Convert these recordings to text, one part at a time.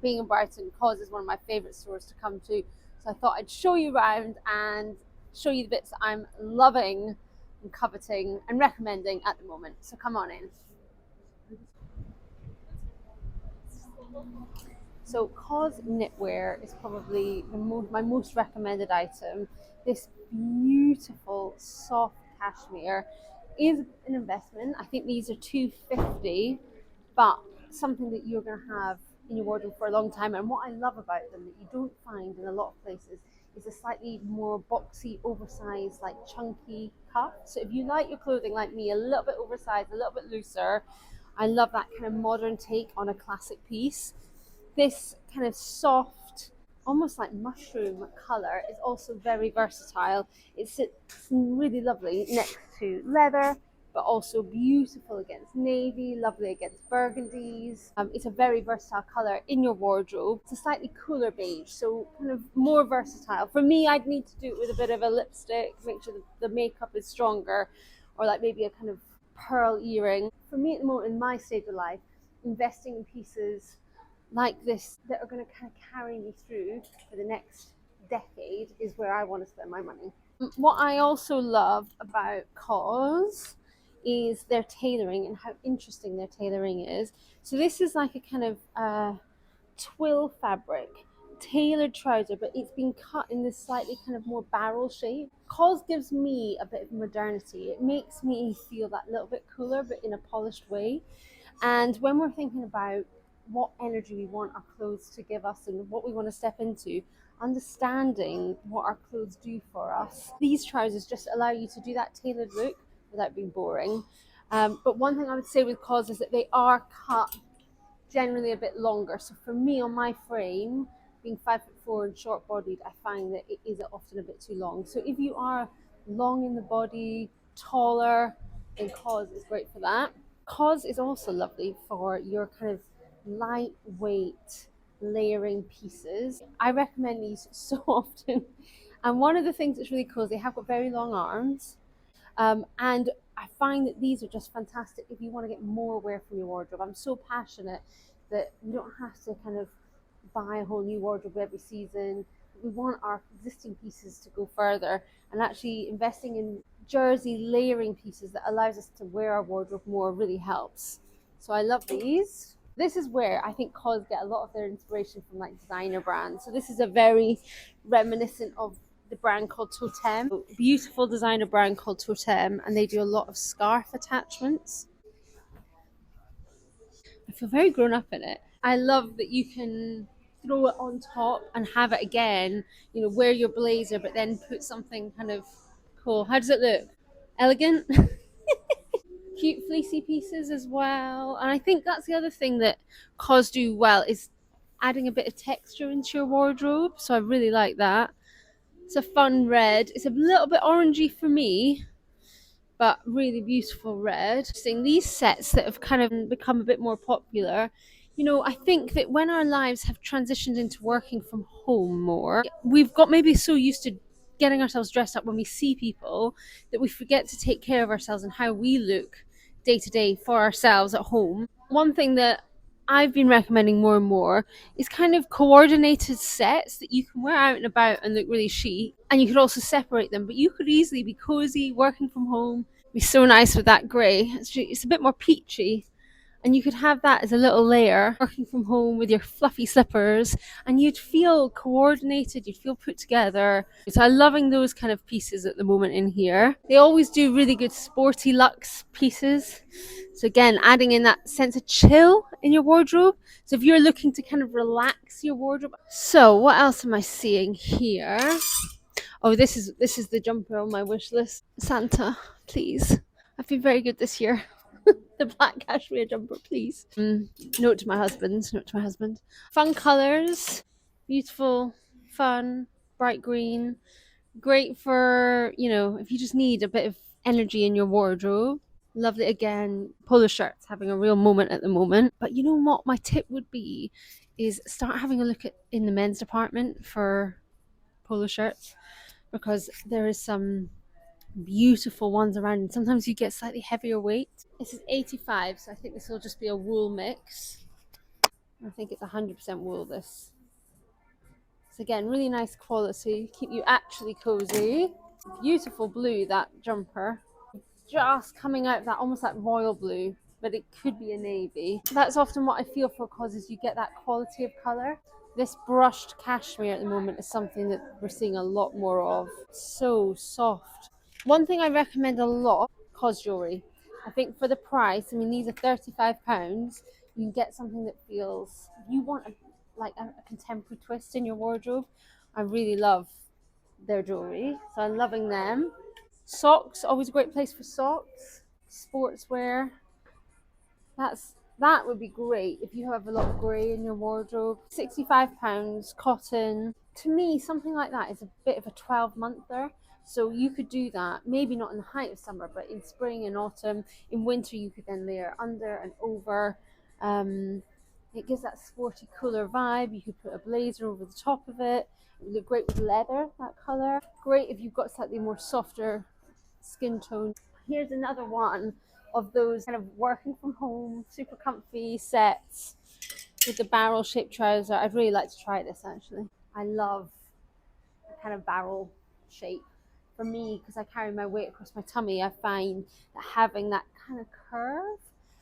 being in Brighton, COS is one of my favourite stores to come to. So I thought I'd show you around and show you the bits that I'm loving and coveting and recommending at the moment. So come on in. So COS knitwear is probably my most recommended item. This beautiful soft cashmere is an investment. I think these are $250, but something that you're going to have in your wardrobe for a long time. And what I love about them that you don't find in a lot of places is a slightly more boxy, oversized, like chunky cuff. So if you like your clothing like me, a little bit oversized, a little bit looser, I love that kind of modern take on a classic piece. This kind of soft, almost like mushroom color is also very versatile. It sits really lovely next to leather, but also beautiful against navy, lovely against burgundies. It's a very versatile color in your wardrobe. It's a slightly cooler beige, so kind of more versatile. For me, I'd need to do it with a bit of a lipstick, make sure the makeup is stronger, or like maybe a kind of pearl earring. For me at the moment in my stage of life, investing in pieces like this that are going to kind of carry me through for the next decade is where I want to spend my money. What I also love about COS is their tailoring and how interesting their tailoring is. So this is like a kind of twill fabric tailored trouser, but it's been cut in this slightly kind of more barrel shape. COS gives me a bit of modernity. It makes me feel that little bit cooler, but in a polished way. And when we're thinking about what energy we want our clothes to give us and what we want to step into, understanding what our clothes do for us, these trousers just allow you to do that tailored look without being boring. But one thing I would say with COS is that they are cut generally a bit longer. So for me on my frame, being 5'4" and short bodied, I find that it is often a bit too long. So if you are long in the body, taller, then COS is great for that. COS is also lovely for your kind of lightweight layering pieces. I recommend these so often. And one of the things that's really cool is they have got very long arms. And I find that these are just fantastic if you want to get more wear from your wardrobe. I'm so passionate that we don't have to kind of buy a whole new wardrobe every season. We want our existing pieces to go further, and actually investing in jersey layering pieces that allows us to wear our wardrobe more really helps. So I love these. This is where I think COS get a lot of their inspiration from, like designer brands. So this is a very reminiscent of the brand called Totem, beautiful designer brand called Totem, and they do a lot of scarf attachments. I feel very grown up in it. I love that you can throw it on top and have it again, you know, wear your blazer, but then put something kind of cool. How does it look? Elegant? Cute fleecy pieces as well. And I think that's the other thing that COS do well is adding a bit of texture into your wardrobe. So I really like that. It's a fun red. It's a little bit orangey for me, but really beautiful red. Seeing these sets that have kind of become a bit more popular, you know, I think that when our lives have transitioned into working from home more, we've got maybe so used to getting ourselves dressed up when we see people that we forget to take care of ourselves and how we look day to day for ourselves at home. One thing that I've been recommending more and more is kind of coordinated sets that you can wear out and about and look really chic. And you could also separate them, but you could easily be cozy, working from home. Be so nice with that grey. It's a bit more peachy. And you could have that as a little layer, working from home with your fluffy slippers, and you'd feel coordinated, you'd feel put together. So I'm loving those kind of pieces at the moment in here. They always do really good sporty luxe pieces. So again, adding in that sense of chill in your wardrobe. So if you're looking to kind of relax your wardrobe. So what else am I seeing here? Oh, this is the jumper on my wish list. Santa, please. I've been very good this year. The black cashmere jumper, please. Note to my husband. Note to my husband. Fun colours, beautiful, fun, bright green. Great for, you know, if you just need a bit of energy in your wardrobe. Lovely again. Polo shirts having a real moment at the moment. But you know what? My tip would be is start having a look at in the men's department for polo shirts, because there is some beautiful ones around, and sometimes you get slightly heavier weight. This is 85, so I think this will just be a wool mix. I think it's 100% wool, this. So again, really nice quality, keep you actually cozy. Beautiful blue, that jumper. Just coming out of that, almost like royal blue, but it could be a navy. That's often what I feel for COS, is you get that quality of colour. This brushed cashmere at the moment is something that we're seeing a lot more of. So soft. One thing I recommend a lot, COS jewellery. I think for the price, I mean, these are £35. You can get something that feels, if you want a contemporary twist in your wardrobe, I really love their jewellery. So I'm loving them. Socks, always a great place for socks. Sportswear. That would be great if you have a lot of grey in your wardrobe. £65, cotton. To me, something like that is a bit of a 12-monther. So you could do that, maybe not in the height of summer, but in spring and autumn. In winter, you could then layer under and over. It gives that sporty, cooler vibe. You could put a blazer over the top of it. It would look great with leather, that colour. Great if you've got slightly more softer skin tone. Here's another one of those kind of working from home, super comfy sets with the barrel shaped trouser. I'd really like to try this actually. I love the kind of barrel shape. For me, because I carry my weight across my tummy, I find that having that kind of curve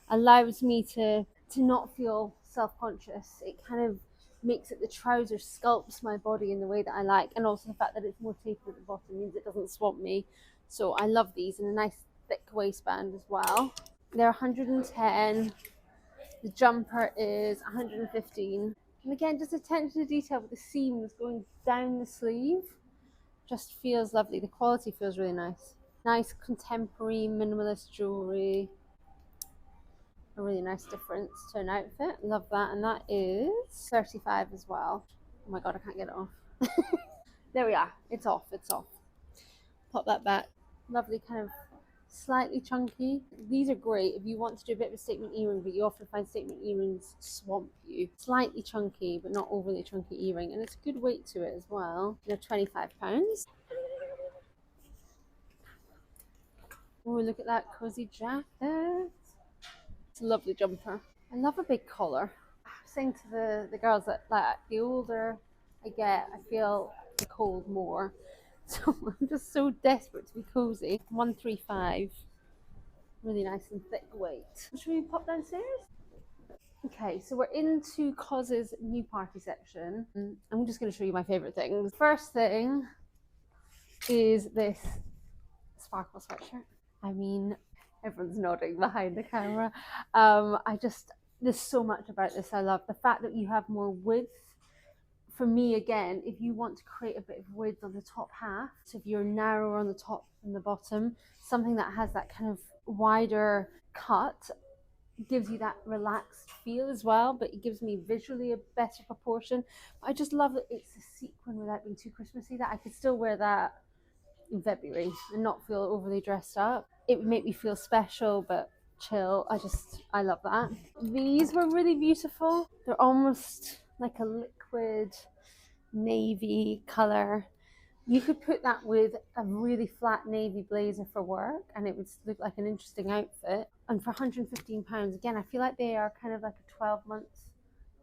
allows me to not feel self-conscious. It kind of makes it, the trouser sculpts my body in the way that I like, and also the fact that it's more tapered at the bottom means it doesn't swamp me. So I love these, in a nice thick waistband as well. They're 110. The jumper is 115. And again, just attention to detail with the seams going down the sleeve. Just feels lovely. The quality feels really nice. Nice contemporary minimalist jewelry. A really nice difference to an outfit. Love that. And that is 35 as well. Oh my god, I can't get it off. There we are. It's off. It's off. Pop that back. Lovely, kind of slightly chunky. These are great if you want to do a bit of a statement earring, but you often find statement earrings swamp you. Slightly chunky, but not overly chunky earring, and it's a good weight to it as well. They're £25. Oh, look at that cozy jacket. It's a lovely jumper. I love a big collar. I was saying to the girls that, like, the older I get, I feel the cold more. So I'm just so desperate to be cozy. 135. Really nice and thick weight. Should we pop downstairs? Okay, so we're into COS's new party section. I'm just going to show you my favourite things. First thing is this sparkle sweatshirt. I mean, everyone's nodding behind the camera. There's so much about this I love. The fact that you have more width. For me, again, if you want to create a bit of width on the top half, so if you're narrower on the top than the bottom, something that has that kind of wider cut gives you that relaxed feel as well, but it gives me visually a better proportion. I just love that it's a sequin without being too Christmassy, that I could still wear that in February and not feel overly dressed up. It would make me feel special but chill. I love that. These were really beautiful. They're almost like a liquid navy color. You could put that with a really flat navy blazer for work and it would look like an interesting outfit. And for £115, again, I feel like they are kind of like a 12-month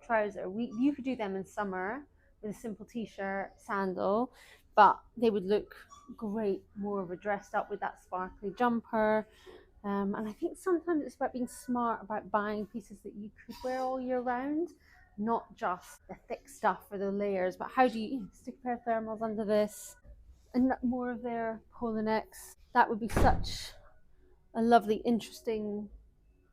trouser. You could do them in summer with a simple t-shirt, sandal, but they would look great more of a dressed up with that sparkly jumper. And I think sometimes it's about being smart about buying pieces that you could wear all year round, not just the thick stuff or the layers, but how do you stick a pair of thermals under this and more of their polo necks. That would be such a lovely, interesting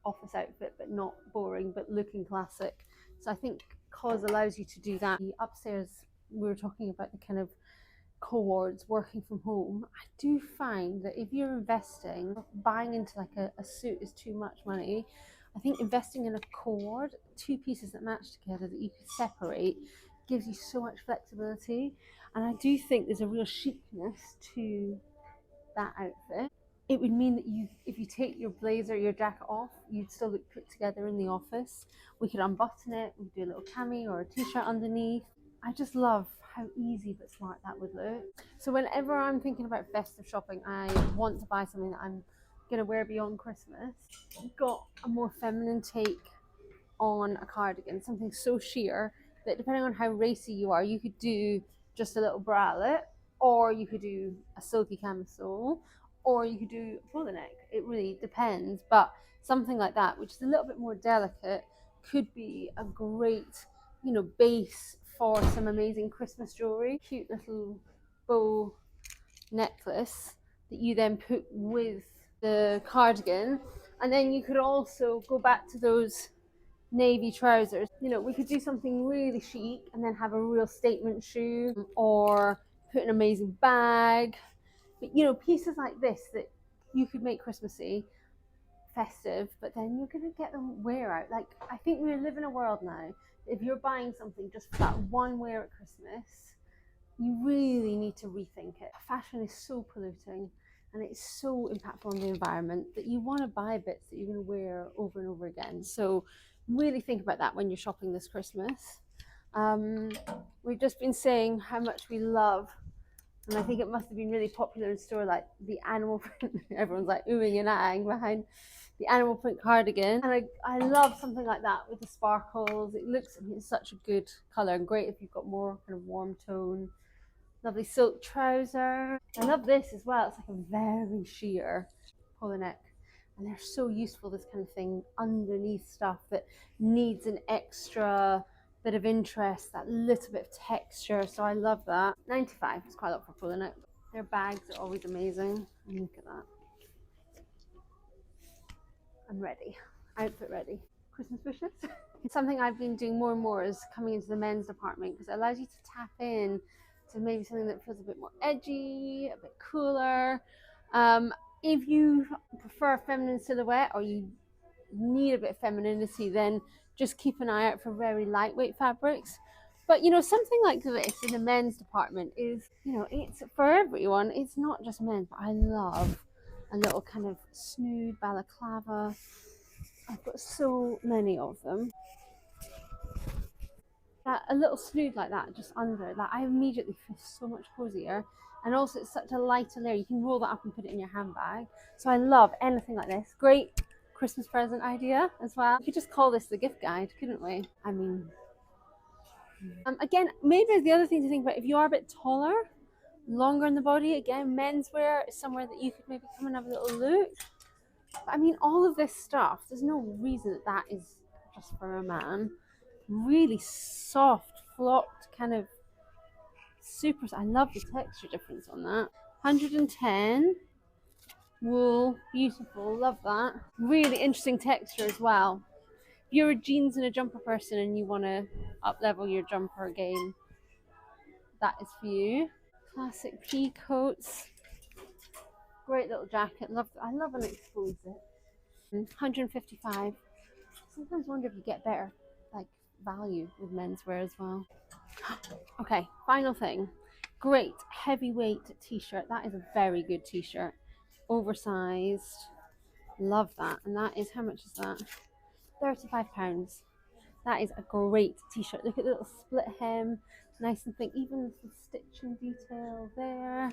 office outfit, but not boring, but looking classic. So I think COS allows you to do that. Upstairs, we were talking about the kind of cohorts working from home. I do find that if you're investing, buying into like a suit is too much money. I think investing in a cord, two pieces that match together that you could separate, gives you so much flexibility. And I do think there's a real chicness to that outfit. It would mean that if you take your blazer, your jacket off, you'd still look put together in the office. We could unbutton it, we could do a little cami or a t-shirt underneath. I just love how easy but smart that would look. So whenever I'm thinking about festive shopping, I want to buy something that I'm going to wear beyond Christmas. Got a more feminine take on a cardigan, something so sheer that depending on how racy you are, you could do just a little bralette, or you could do a silky camisole, or you could do a polo neck. It really depends, but something like that, which is a little bit more delicate, could be a great, base for some amazing Christmas jewelry. Cute little bow necklace that you then put with the cardigan. And then you could also go back to those navy trousers. We could do something really chic and then have a real statement shoe, or put an amazing bag. But pieces like this that you could make Christmassy, festive, but then you're going to get them wear out. Like, I think we live in a world now, if you're buying something just for that one wear at Christmas, you really need to rethink it. Fashion is so polluting and it's so impactful on the environment that you want to buy bits that you're going to wear over and over again. So really think about that when you're shopping this Christmas. We've just been saying how much we love, and I think it must have been really popular in store, like the animal print. Everyone's like oohing and ahhing behind the animal print cardigan. And I love something like that with the sparkles. It's such a good colour, and great if you've got more kind of warm tone. Lovely silk trouser. I love this as well. It's like a very sheer polo neck. And they're so useful, this kind of thing, underneath stuff that needs an extra bit of interest, that little bit of texture. So I love that. 95 is quite a lot for polo neck. Their bags are always amazing. And look at that. I'm ready. Outfit ready. Christmas wishes. Something I've been doing more and more is coming into the men's department, because it allows you to tap in to maybe something that feels a bit more edgy, a bit cooler. If you prefer a feminine silhouette, or you need a bit of femininity, then just keep an eye out for very lightweight fabrics. But something like this in the men's department is, it's for everyone. It's not just men, but I love a little kind of snood balaclava. I've got so many of them. A little snood like that just under that, I immediately feel so much cozier. And also it's such a lighter layer, you can roll that up and put it in your handbag. So I love anything like this. Great Christmas present idea as well. We could just call this the gift guide, couldn't we? I mean, again, maybe the other thing to think about, if you are a bit taller, longer in the body, again, menswear is somewhere that you could maybe come and have a little look. But I mean, all of this stuff, there's no reason that is just for a man. Really soft, flocked, kind of super. I love the texture difference on that. 110 wool, beautiful, love that. Really interesting texture as well. If you're a jeans and a jumper person and you want to up level your jumper game, that is for you. Classic pea coats, great little jacket. I love when it exposes it. 155. Sometimes wonder if you get better like value with menswear as well. Okay, final thing. Great heavyweight t-shirt. That is a very good t-shirt. Oversized. Love that. And that is, how much is that? £35. That is a great t-shirt. Look at the little split hem. Nice and thick. Even the stitching detail there.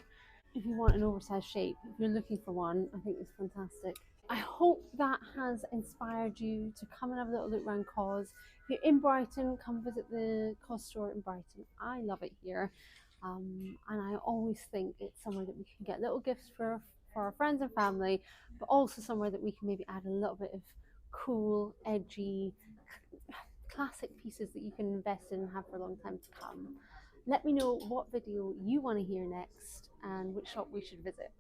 If you want an oversized shape, if you're looking for one, I think it's fantastic. I hope that has inspired you to come and have a little look around COS. If you're in Brighton, come visit the COS store in Brighton. I love it here. And I always think it's somewhere that we can get little gifts for our friends and family, but also somewhere that we can maybe add a little bit of cool, edgy, classic pieces that you can invest in and have for a long time to come. Let me know what video you want to hear next and which shop we should visit.